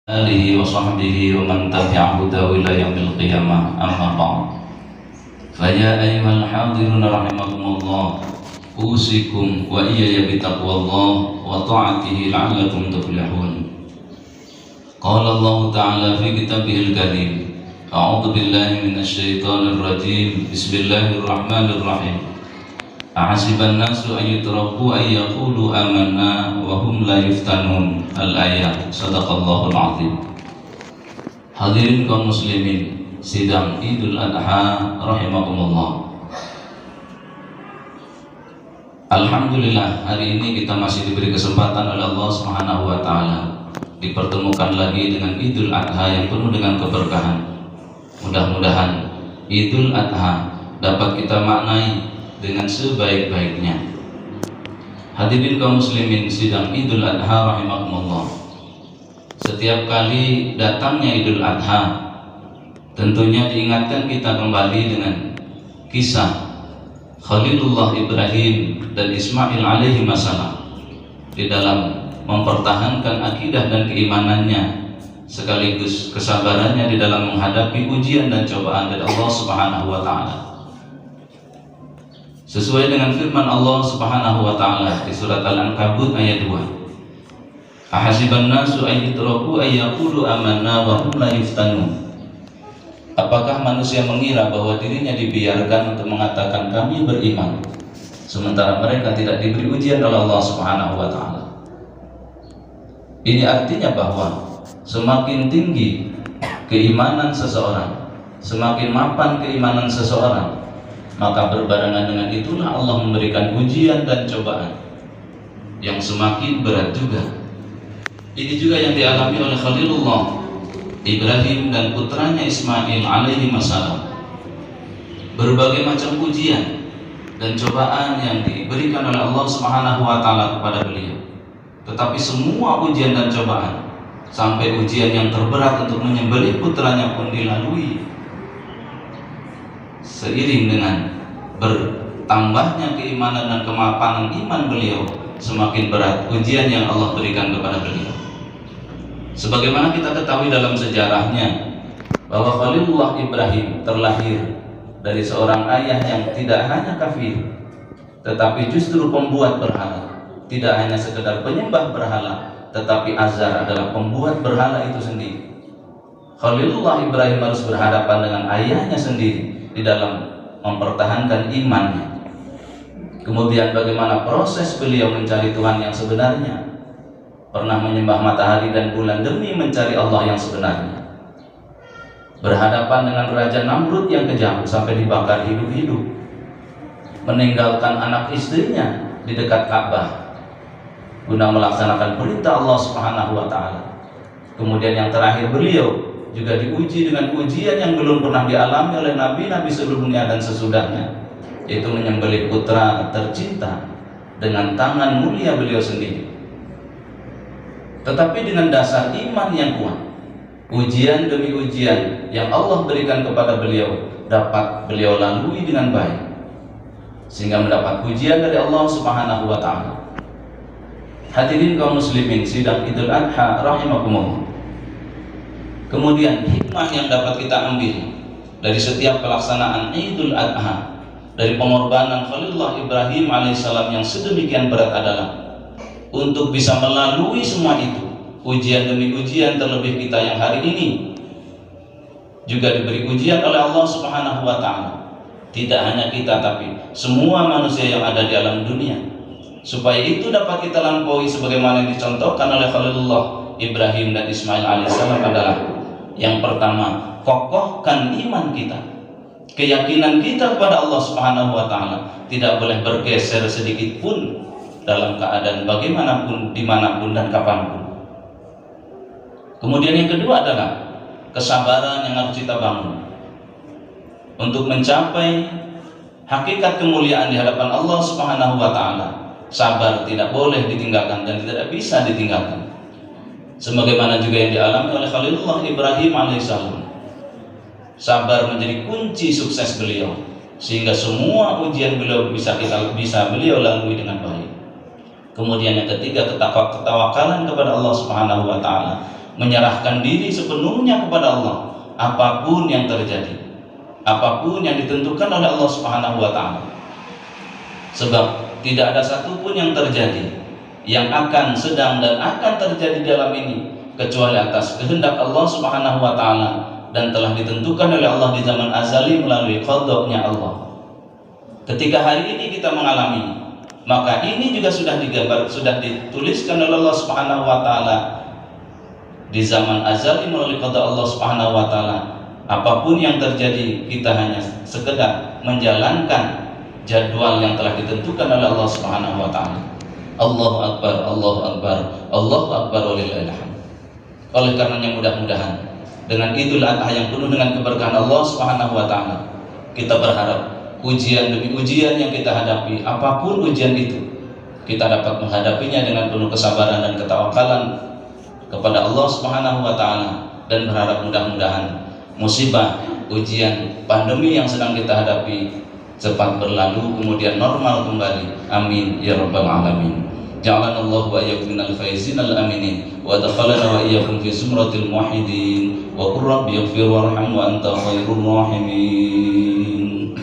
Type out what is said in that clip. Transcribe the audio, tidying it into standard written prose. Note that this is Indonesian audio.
آله وصحبه ومن تبع هداه إلى يوم القيامة أما بعد فيا أيها الحاضرون رحمكم الله أوصيكم وإياي بتقوى الله وطاعته لعلكم تفلحون. قال الله تعالى في كتابه الكريم أعوذ بالله من الشيطان الرجيم بسم الله الرحمن الرحيم أحسب الناس أن يتركوا أن يقولوا آمنا وهم لا يفتنون. Al-ayat. Sadaqallahul azim. Hadirin kaum muslimin sidang Idul Adha rahimakumullah. Alhamdulillah, hari ini kita masih diberi kesempatan oleh Allah Subhanahu wa taala dipertemukan lagi dengan Idul Adha yang penuh dengan keberkahan. Mudah-mudahan Idul Adha dapat kita maknai dengan sebaik-baiknya. Hadirin kaum muslimin sidang Idul Adha rahimakumullah. Setiap kali datangnya Idul Adha, tentunya diingatkan kita kembali dengan kisah Khalilullah Ibrahim dan Ismail alaihi wassalam di dalam mempertahankan akidah dan keimanannya, sekaligus kesabarannya di dalam menghadapi ujian dan cobaan dari Allah Subhanahu wa taala. Sesuai dengan firman Allah Subhanahu wa taala di surat Al-Ankabut ayat 2. Ahasiban nasu an yutraku ay yaqulu amanna wa hum la yuftanun. Apakah manusia mengira bahwa dirinya dibiarkan untuk mengatakan kami beriman, sementara mereka tidak diberi ujian oleh Allah Subhanahu wa taala? Ini artinya bahwa semakin tinggi keimanan seseorang, semakin mapan keimanan seseorang, maka berbarengan dengan itulah Allah memberikan ujian dan cobaan yang semakin berat juga. Ini juga yang dialami oleh Khalilullah Ibrahim dan putranya Ismail alaihi wassalam. Berbagai macam ujian dan cobaan yang diberikan oleh Allah Subhanahu wa taala kepada beliau. Tetapi semua ujian dan cobaan, sampai ujian yang terberat untuk menyembelih putranya pun dilalui. Seiring dengan bertambahnya keimanan dan kemapanan iman beliau, semakin berat ujian yang Allah berikan kepada beliau. Sebagaimana kita ketahui dalam sejarahnya bahwa Khalilullah Ibrahim terlahir dari seorang ayah yang tidak hanya kafir, tetapi justru pembuat berhala. Tidak hanya sekedar penyembah berhala, tetapi Azar adalah pembuat berhala itu sendiri. Khalilullah Ibrahim harus berhadapan dengan ayahnya sendiri di dalam mempertahankan imannya. Kemudian bagaimana proses beliau mencari Tuhan yang sebenarnya, pernah menyembah matahari dan bulan demi mencari Allah yang sebenarnya. Berhadapan dengan Raja Namrud yang kejam sampai dibakar hidup-hidup. Meninggalkan anak istrinya di dekat Ka'bah guna melaksanakan perintah Allah Subhanahu wa taala. Kemudian yang terakhir beliau juga diuji dengan ujian yang belum pernah dialami oleh nabi-nabi sebelumnya dan sesudahnya, yaitu menyembelih putra tercinta dengan tangan mulia beliau sendiri. Tetapi dengan dasar iman yang kuat, ujian demi ujian yang Allah berikan kepada beliau dapat beliau lalui dengan baik, sehingga mendapat pujian dari Allah Subhanahu wa taala. Hadirin kaum muslimin sidang Idul Adha rahimakumullah. Kemudian hikmah yang dapat kita ambil dari setiap pelaksanaan Idul Adha, dari pengorbanan Khalilullah Ibrahim alaihissalam yang sedemikian berat adalah untuk bisa melalui semua itu, ujian demi ujian, terlebih kita yang hari ini juga diberi ujian oleh Allah Subhanahu wa taala. Tidak hanya kita, tapi semua manusia yang ada di alam dunia. Supaya itu dapat kita lampaui sebagaimana yang dicontohkan oleh Khalilullah Ibrahim dan Ismail alaihissalam adalah yang pertama, kokohkan iman kita. Keyakinan kita kepada Allah Subhanahu wa taala tidak boleh bergeser sedikit pun dalam keadaan bagaimanapun, dimanapun dan kapanpun. Kemudian yang kedua adalah kesabaran yang harus kita bangun untuk mencapai hakikat kemuliaan di hadapan Allah Subhanahu wa taala. Sabar tidak boleh ditinggalkan dan tidak bisa ditinggalkan. Sebagaimana juga yang dialami oleh Khalilullah Ibrahim alaihissalam. Sabar menjadi kunci sukses beliau, sehingga semua ujian beliau bisa beliau lalui dengan baik. Kemudian yang ketiga, ketawakalan kepada Allah Subhanahu wa taala menyerahkan diri sepenuhnya kepada Allah, apapun yang terjadi, apapun yang ditentukan oleh Allah Subhanahu wa taala. Sebab tidak ada satupun yang terjadi, yang akan, sedang, dan akan terjadi dalam ini kecuali atas kehendak Allah Subhanahu wa taala dan telah ditentukan oleh Allah di zaman azali melalui qadha-Nya Allah. Ketika hari ini kita mengalami, maka ini juga sudah digambar, sudah dituliskan oleh Allah Subhanahu wa taala di zaman azali melalui qadha Allah Subhanahu wa taala. Apapun yang terjadi, kita hanya sekedar menjalankan jadwal yang telah ditentukan oleh Allah Subhanahu wa taala. Allahu akbar, Allahu akbar, Allahu akbar walillahil hamd. Oleh karenanya mudah-mudahan dengan Idul Adha yang penuh dengan keberkahan Allah Subhanahu wa taala, kita berharap ujian demi ujian yang kita hadapi, apapun ujian itu, kita dapat menghadapinya dengan penuh kesabaran dan ketawakalan kepada Allah Subhanahu wa taala, dan berharap mudah-mudahan musibah, ujian, pandemi yang sedang kita hadapi cepat berlalu, kemudian normal kembali. Amin ya rabbal alamin. Ja'alana Allah wa iyyakum minal faizin al aminin wa adkhalana wa iyyakum fi zumratil muwahhidin wa qur rabbi ighfir warham wa anta khairur rahimin.